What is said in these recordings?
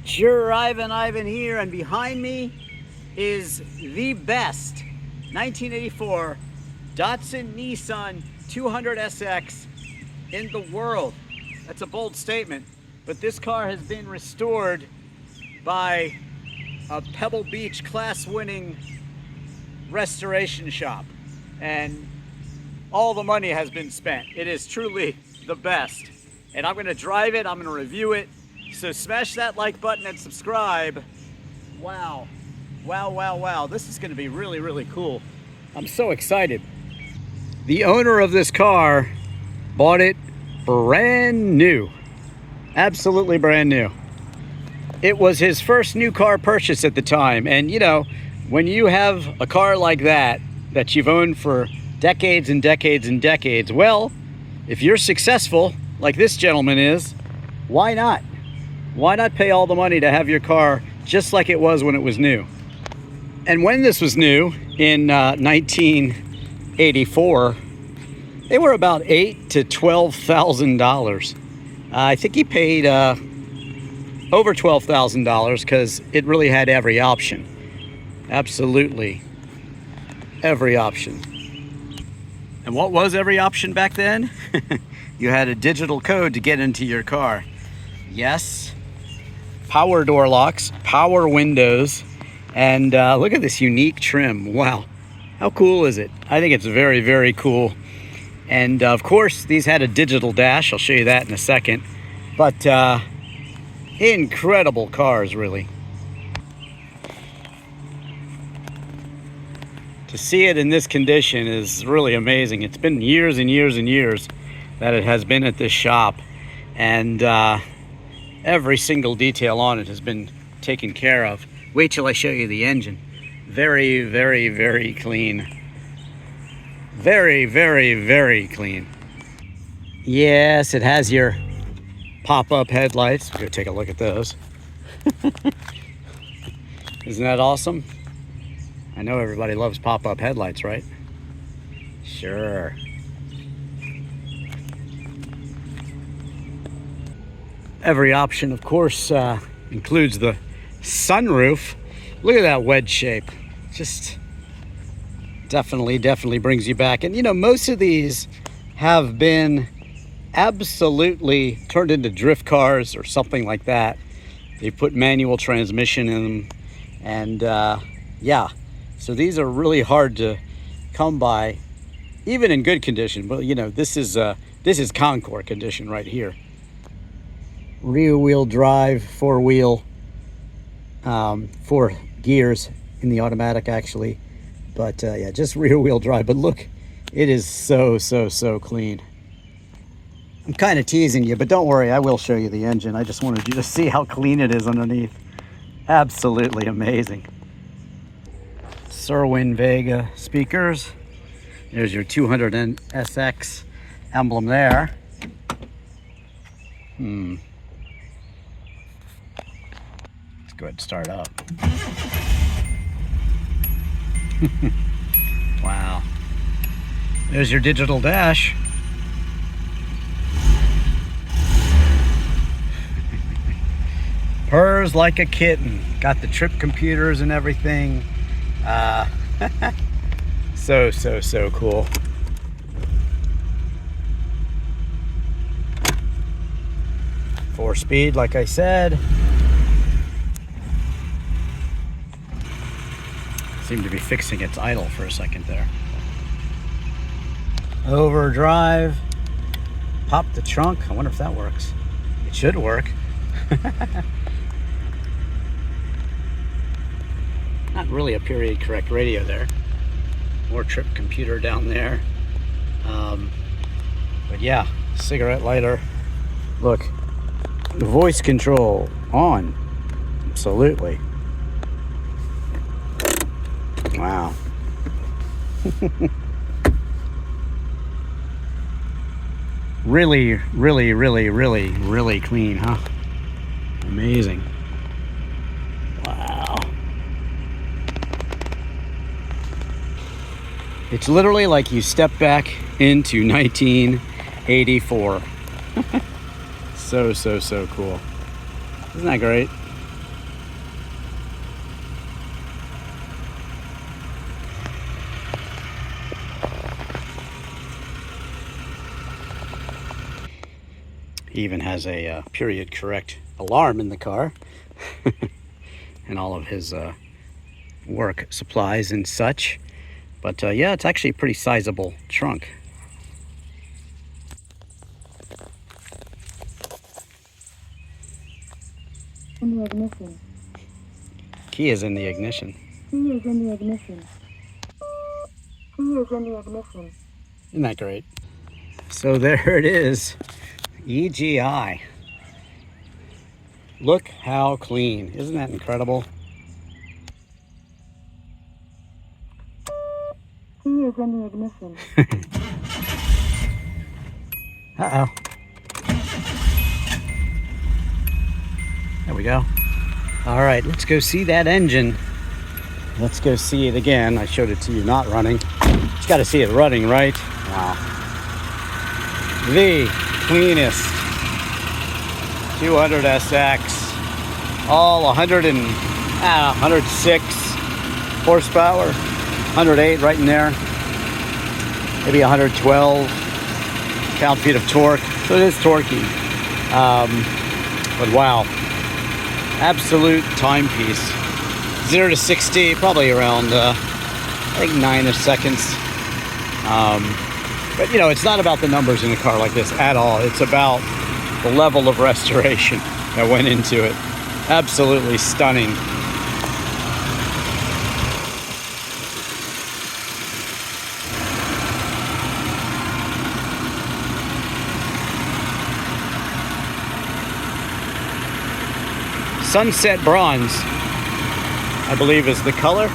Drivin Ivan here, and behind me is the best 1984 Datsun Nissan 200SX in the world. That's a bold statement, but this car has been restored by a Pebble Beach class-winning restoration shop, and all the money has been spent. It is truly the best, and I'm gonna drive it, I'm gonna review it. So smash that like button and subscribe. Wow, wow, wow, wow. This is gonna be really, really cool. I'm so excited. The owner of this car bought it brand new. Absolutely brand new. It was his first new car purchase at the time. And you know, when you have a car like that you've owned for decades and decades and decades, well, if you're successful, like this gentleman is, why not? Why not pay all the money to have your car just like it was when it was new? And when this was new in 1984, they were about $8,000 to $12,000. I think he paid over $12,000 because it really had every option. Absolutely every option. And what was every option back then? You had a digital code to get into your car. Yes. Power door locks, power windows, and look at this unique trim. Wow, how cool is it? I think it's very, very cool. And of course, these had a digital dash. I'll show you that in a second. But incredible cars, really. To see it in this condition is really amazing. It's been years and years and years that it has been at this shop, and every single detail on it has been taken care of. Wait till I show you the engine. Very, very, very clean. Very, very, very clean. Yes, it has your pop-up headlights. Go take a look at those. Isn't that awesome? I know everybody loves pop-up headlights, right? Sure. Every option, of course, includes the sunroof. Look at that wedge shape. Just definitely brings you back. And you know, most of these have been absolutely turned into drift cars or something like that. They put manual transmission in them, and yeah, so these are really hard to come by, even in good condition. Well, you know, this is Concours condition right here. Rear wheel drive, four gears in the automatic actually, but yeah, just rear wheel drive. But look, it is so clean. I'm kind of teasing you, but don't worry, I will show you the engine. I just wanted you to see how clean it is underneath. Absolutely amazing. Serwin Vega speakers. There's your 200SX emblem there. Go ahead and start up. Wow. There's your digital dash. Purrs like a kitten. Got the trip computers and everything. So cool. Four-speed, like I said. Seemed to be fixing its idle for a second there. Overdrive. Pop the trunk. I wonder if that works. It should work. Not really a period correct radio there. More trip computer down there. But yeah, cigarette lighter. Look, voice control on. Absolutely. Wow. Really clean, huh? Amazing. Wow. It's literally like you step back into 1984. So cool. Isn't that great? even has a period correct alarm in the car. And all of his work supplies and such. But yeah, it's actually a pretty sizable trunk. In the ignition. Key is in the ignition. Key is in the ignition. Key is in the ignition. Isn't that great? So there it is, EGI. Look how clean. Isn't that incredible? Key is in the ignition. Uh-oh. There we go. All right, let's go see that engine. Let's go see it again. I showed it to you not running. Just got to see it running, right? Wow. The cleanest 200SX. All 106 horsepower. 108 right in there. Maybe 112 pound-feet of torque. So it is torquey. But wow. Absolute timepiece. 0 to 60, probably around, I think 9 seconds. But you know, it's not about the numbers in a car like this at all. It's about the level of restoration that went into it. Absolutely stunning. Sunset bronze, I believe, is the color.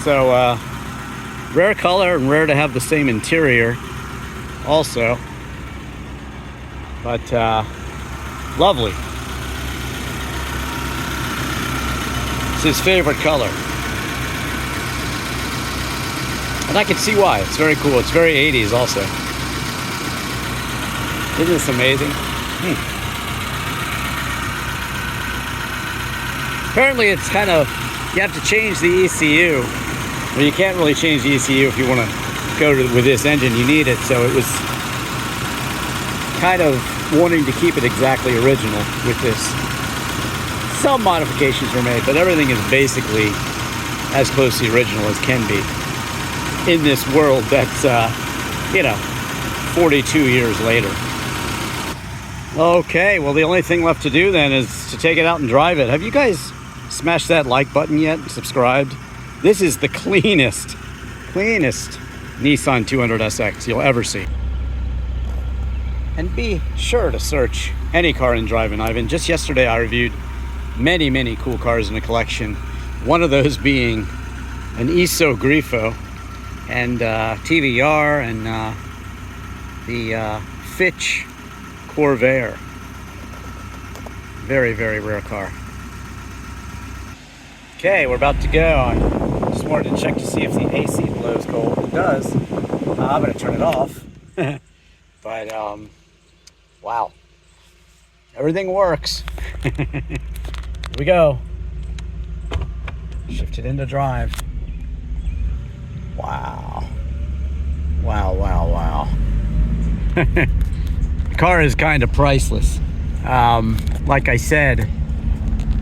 So rare color and rare to have the same interior also, but lovely. It's his favorite color, and I can see why. It's very cool. It's very 80s also. Isn't this amazing? Apparently it's kind of, you have to change the ECU. Well, you can't really change the ECU if you want to go with this engine. You need it, so it was kind of wanting to keep it exactly original with this. Some modifications were made, but everything is basically as close to the original as can be in this world that's, you know, 42 years later. Okay, well, the only thing left to do then is to take it out and drive it. Have you guys smashed that like button yet and subscribed? This is the cleanest Nissan 200SX you'll ever see. And be sure to search any car in Drivin Ivan. Just yesterday I reviewed many cool cars in the collection. One of those being an ISO Grifo and TVR and the Fitch Corvair. Very rare car. Okay, we're about to go. I just wanted to check to see if the AC blows cold. It does. I'm going to turn it off. But, wow. Everything works. Here we go. Shift it into drive. Wow. Wow. The car is kind of priceless. Like I said,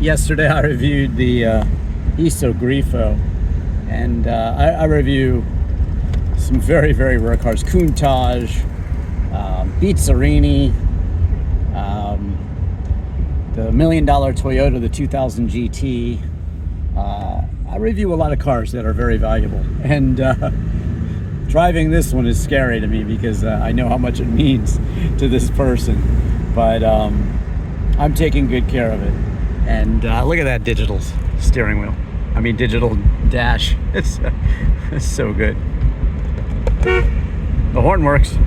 yesterday I reviewed the ISO Grifo, and I review some very rare cars. Countach, Bizzarini, the $1 million Toyota, the 2000 GT. I review a lot of cars that are very valuable, and driving this one is scary to me because I know how much it means to this person, but I'm taking good care of it. And look at that digital steering wheel. I mean, digital dash. It's so good. The horn works.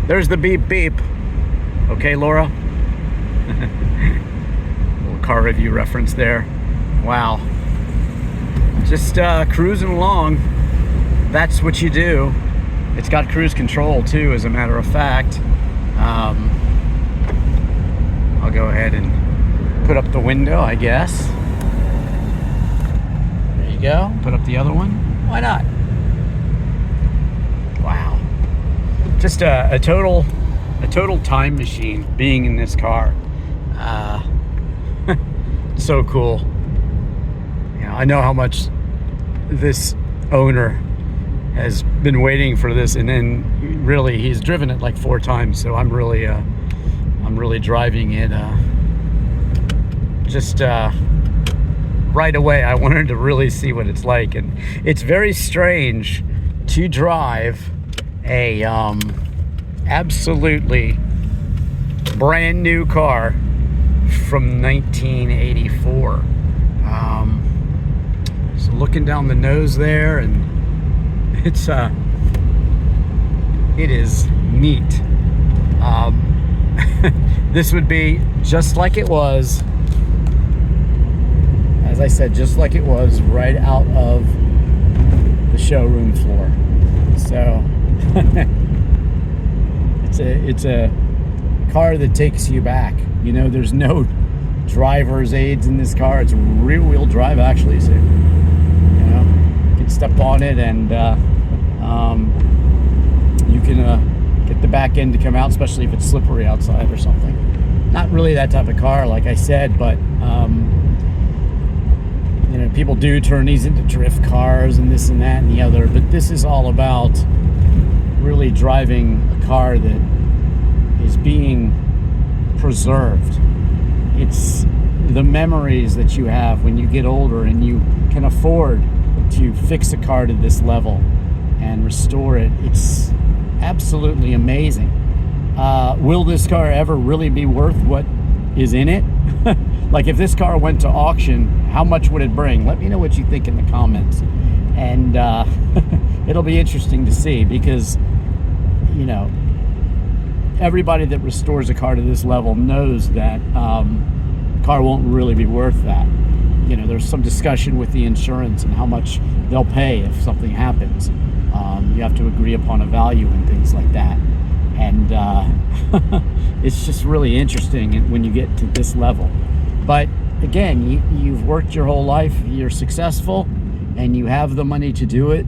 There's the beep beep. Okay, Laura. Little car review reference there. Wow. Just cruising along. That's what you do. It's got cruise control too, as a matter of fact. I'll go ahead and put up the window, I guess. There you go. Put up the other one. Why not? Wow. Just a total a total time machine being in this car. So cool. Yeah, I know how much this owner has been waiting for this, and then really he's driven it like 4 times. So I'm really driving it just right away. I wanted to really see what it's like, and it's very strange to drive a absolutely brand new car from 1984. So looking down the nose there, and it is neat. This would be just like it was, as I said, just like it was right out of the showroom floor. So it's a car that takes you back. You know, there's no driver's aids in this car. It's rear-wheel drive, actually. So, you know, you can step on it, and you can get the back end to come out, especially if it's slippery outside or something. Not really that type of car, like I said, but you know, people do turn these into drift cars and this and that and the other, but this is all about really driving a car that is being preserved. It's the memories that you have when you get older and you can afford to fix a car to this level and restore it. It's absolutely amazing. Will this car ever really be worth what is in it? Like, if this car went to auction, how much would it bring? Let me know what you think in the comments. And it'll be interesting to see, because, you know, everybody that restores a car to this level knows that the car won't really be worth that. You know, there's some discussion with the insurance and how much they'll pay if something happens. You have to agree upon a value and things like that. And it's just really interesting when you get to this level. But again, you've worked your whole life, you're successful, and you have the money to do it.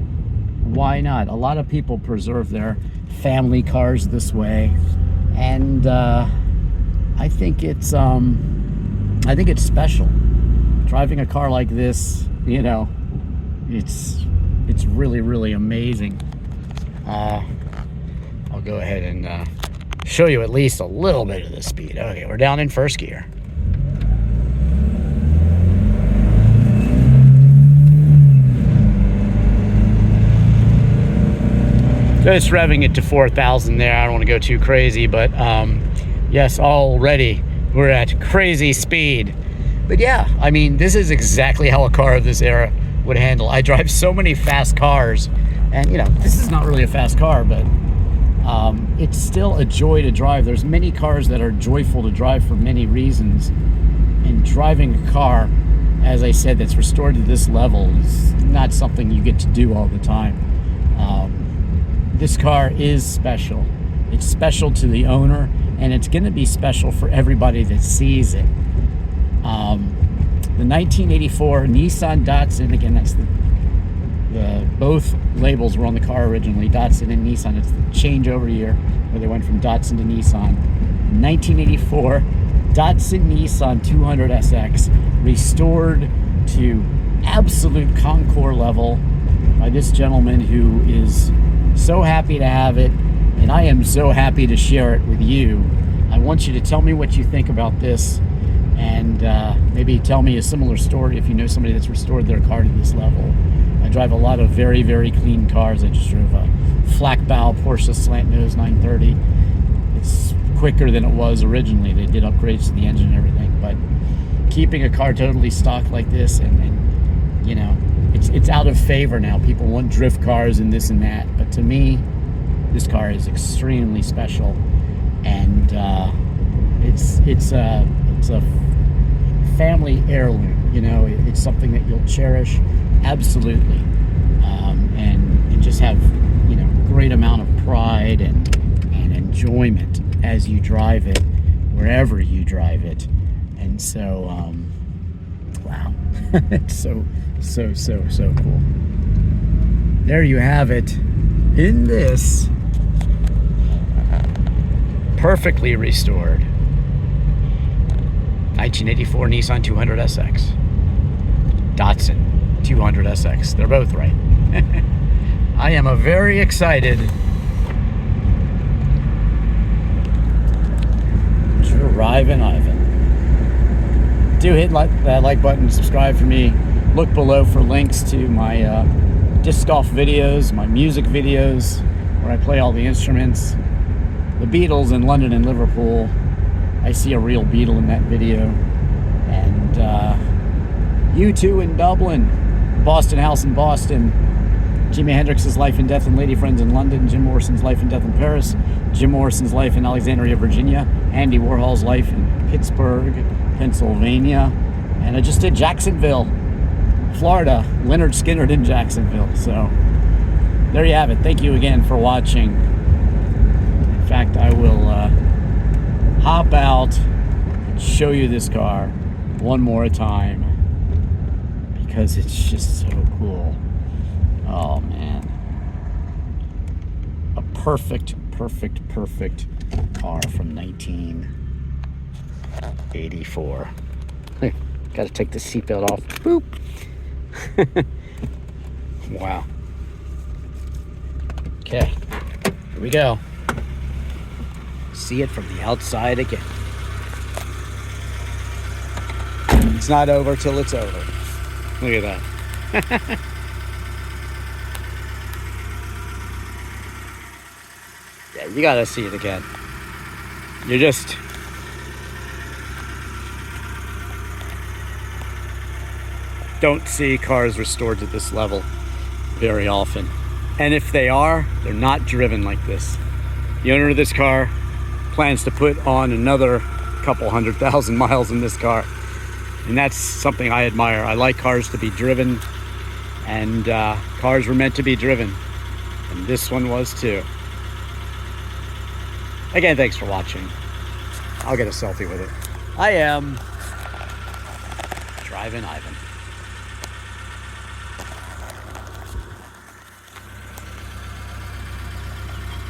Why not? A lot of people preserve their family cars this way, and I think it's special. Driving a car like this, you know, it's really, really amazing. I'll go ahead and show you at least a little bit of the speed. Okay, we're down in first gear. Just revving it to 4,000 there. I don't want to go too crazy, but yes, already we're at crazy speed. But yeah, I mean, this is exactly how a car of this era would handle. I drive so many fast cars, and you know, this is not really a fast car, but it's still a joy to drive. There's many cars that are joyful to drive for many reasons, and driving a car, as I said, that's restored to this level is not something you get to do all the time. This car is special. It's special to the owner, and it's going to be special for everybody that sees it. The 1984 Nissan Datsun, again, that's the both labels were on the car originally, Datsun and Nissan. It's the changeover year where they went from Datsun to Nissan. 1984 Datsun Nissan 200SX, restored to absolute Concours level by this gentleman who is so happy to have it, and I am so happy to share it with you. I want you to tell me what you think about this, and maybe tell me a similar story if you know somebody that's restored their car to this level. I drive a lot of very, very clean cars. I just drove a flat bow Porsche slant nose 930. It's quicker than it was originally. They did upgrades to the engine and everything, but keeping a car totally stock like this, and you know, it's out of favor now. People want drift cars and this and that, but to me, this car is extremely special, and it's a family heirloom. You know, it's something that you'll cherish absolutely, and just have, you know, great amount of pride and enjoyment as you drive it, wherever you drive it. And so, wow, it's so cool. There you have it, in this perfectly restored 1984 Nissan 200SX. Datsun 200SX. They're both right. I am very excited. Drivin Ivan. Do hit that like button, subscribe for me. Look below for links to my disc golf videos, my music videos, where I play all the instruments. The Beatles in London and Liverpool. I see a real Beatle in that video. And U2 in Dublin. Boston House in Boston. Jimi Hendrix's Life and Death and Lady Friends in London. Jim Morrison's Life and Death in Paris. Jim Morrison's life in Alexandria, Virginia. Andy Warhol's life in Pittsburgh, Pennsylvania. And I just did Jacksonville, Florida. Leonard Skinner in Jacksonville. So there you have it. Thank you again for watching. In fact, I will hop out and show you this car one more time because it's just so cool. Oh man. A perfect car from 1984. Got to take the seatbelt off. Boop. Wow. Okay, here we go. See it from the outside again. It's not over till it's over. Look at that. Yeah, you gotta see it again. You just don't see cars restored to this level very often. And if they are, they're not driven like this. The owner of this car plans to put on another couple 100,000 miles in this car. And that's something I admire. I like cars to be driven, and cars were meant to be driven. And this one was too. Again, thanks for watching. I'll get a selfie with it. I am Drivin Ivan.